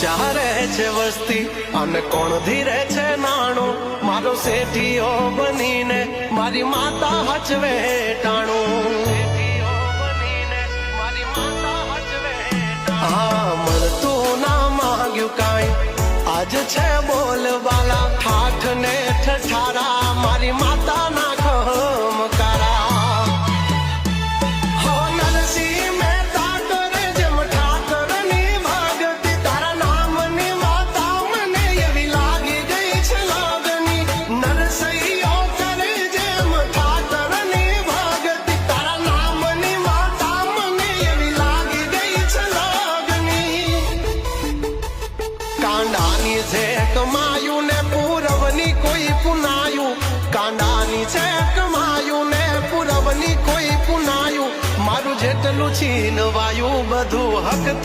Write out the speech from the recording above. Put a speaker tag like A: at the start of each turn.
A: ઊંચા રહે છે વસ્તી અને કોણ ધીરે છે નાણું મારો શેઠીઓ બનીને મારી માતા હચવે ટાણું હા મળતું ના માંગ્યું કાંઈ આજ છે બોલવાલા ઠાઠ ને ઠઠારા મારી માતા ના કાંડાની છે કમાયું ને પૂરવની કોઈ પુનાયું કાંડાની છે કમાયું ને પૂરવની કોઈ પુનાયું મારું જેટલું છીનવાયું બધું હકથી